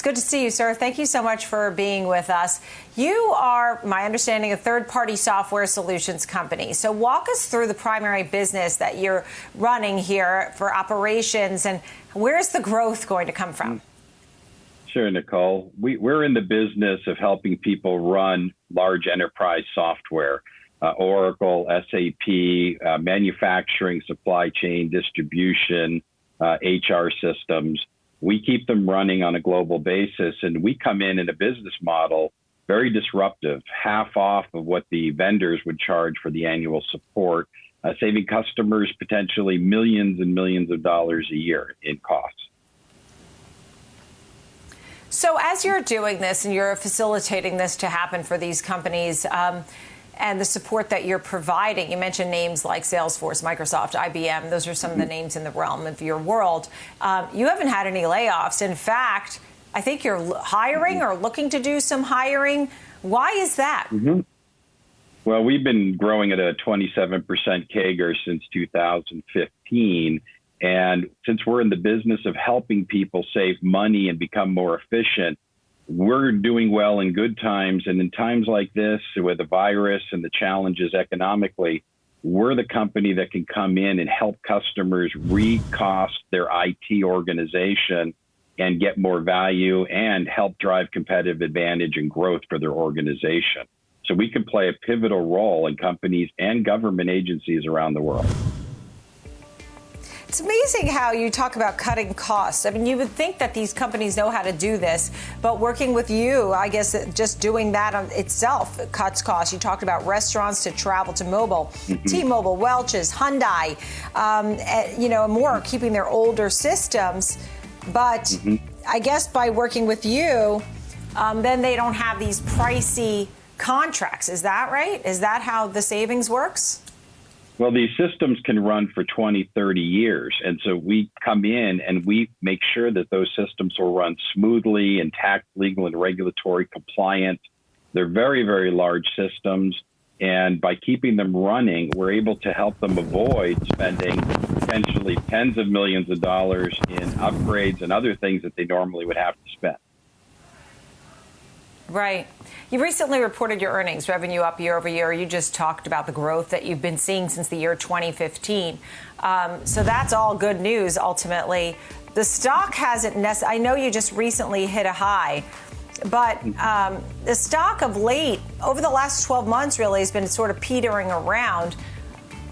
It's good to see you, sir. Thank you so much for being with us. You are, my understanding, a third-party software solutions company. So walk us through the primary business that you're running here for operations, and where's the growth going to come from? Sure, Nicole. We're in the business of helping people run large enterprise software, Oracle, SAP, manufacturing, supply chain, distribution, HR systems. We keep them running on a global basis, and we come in a business model very disruptive, half off of what the vendors would charge for the annual support, saving customers potentially millions and millions of dollars a year in costs. So as you're doing this and you're facilitating this to happen for these companies, and the support that you're providing, you mentioned names like Salesforce, Microsoft, IBM. Those are some of the names in the realm of your world. You haven't had any layoffs. In fact, I think you're hiring or looking to do some hiring. Why is that? Well, we've been growing at a 27% CAGR since 2015. And since we're in the business of helping people save money and become more efficient, we're doing well in good times. And in times like this, with the virus and the challenges economically, we're the company that can come in and help customers recost their IT organization and get more value and help drive competitive advantage and growth for their organization. So we can play a pivotal role in companies and government agencies around the world. It's amazing how you talk about cutting costs. I mean, you would think that these companies know how to do this, but working with you, I guess just doing that on itself cuts costs. You talked about restaurants to travel to mobile, T-Mobile, Welch's, Hyundai, more keeping their older systems. But I guess by working with you, then they don't have these pricey contracts. Is that right? Is that how the savings works? Well, these systems can run for 20, 30 years. And so we come in and we make sure that those systems will run smoothly and tax, legal, and regulatory compliant. They're very, very large systems. And by keeping them running, we're able to help them avoid spending potentially tens of millions of dollars in upgrades and other things that they normally would have to spend. Right. You recently reported your earnings, revenue up year over year. You just talked about the growth that you've been seeing since the year 2015. So that's all good news, ultimately. The stock hasn't I know you just recently hit a high, but the stock of late, over the last 12 months, really has been sort of petering around.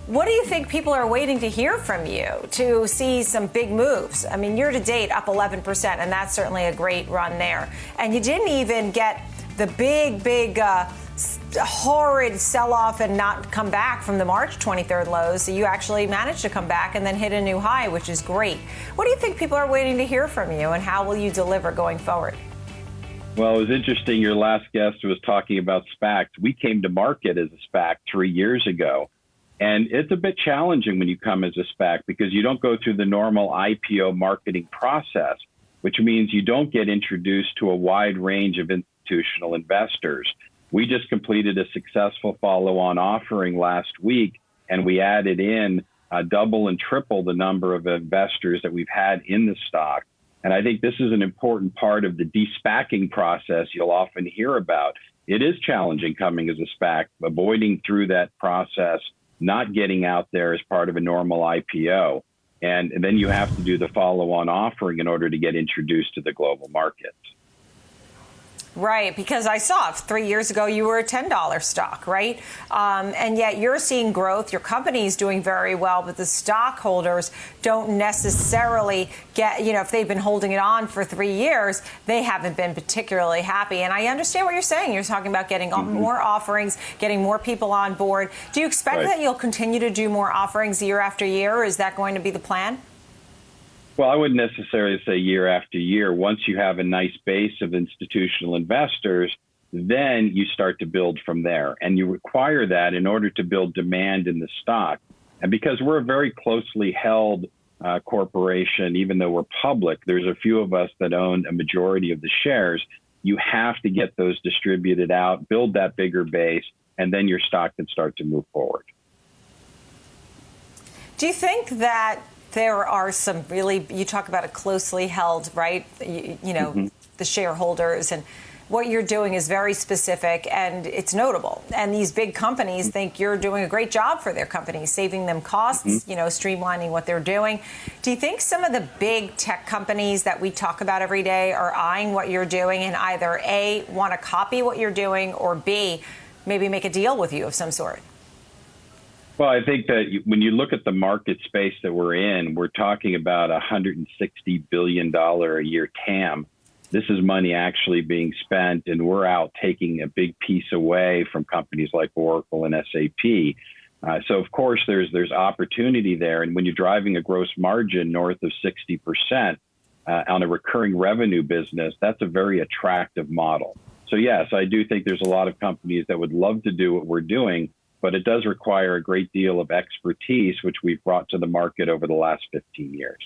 What do you think people are waiting to hear from you to see some big moves? I mean, year to date, up 11%, and that's certainly a great run there. And you didn't even get the big, horrid sell-off and not come back from the March 23rd lows. So you actually managed to come back and then hit a new high, which is great. What do you think people are waiting to hear from you, and how will you deliver going forward? Well, it was interesting. Your last guest was talking about SPACs. We came to market as a SPAC 3 years ago. And it's a bit challenging when you come as a SPAC because you don't go through the normal IPO marketing process, which means you don't get introduced to a wide range of institutional investors. We just completed a successful follow-on offering last week, and we added in double and triple the number of investors that we've had in the stock. And I think this is an important part of the de-SPACing process you'll often hear about. It is challenging coming as a SPAC, avoiding through that process, not getting out there as part of a normal IPO. And then you have to do the follow-on offering in order to get introduced to the global markets. Right, because I saw 3 years ago you were a $10 stock, right? And yet you're seeing growth. Your company is doing very well, but the stockholders don't necessarily get, if they've been holding it on for 3 years, they haven't been particularly happy. And I understand what you're saying. You're talking about getting more offerings, getting more people on board. Do you expect that you'll continue to do more offerings year after year? Or is that going to be the plan? Well, I wouldn't necessarily say year after year. Once you have a nice base of institutional investors, then you start to build from there. And you require that in order to build demand in the stock. And because we're a very closely held corporation, even though we're public, there's a few of us that own a majority of the shares. You have to get those distributed out, build that bigger base, and then your stock can start to move forward. Do you think that there are some really, you talk about a closely held, right? You know, the shareholders, and what you're doing is very specific and it's notable. And these big companies think you're doing a great job for their companies, saving them costs, you know, streamlining what they're doing. Do you think some of the big tech companies that we talk about every day are eyeing what you're doing and either A, want to copy what you're doing, or B, maybe make a deal with you of some sort? Well, I think that when you look at the market space that we're in, we're talking about $160 billion a year TAM. This is money actually being spent, and we're out taking a big piece away from companies like Oracle and SAP. So, of course, there's opportunity there. And when you're driving a gross margin north of 60% on a recurring revenue business, that's a very attractive model. So, yes, I do think there's a lot of companies that would love to do what we're doing, but it does require a great deal of expertise, which we've brought to the market over the last 15 years.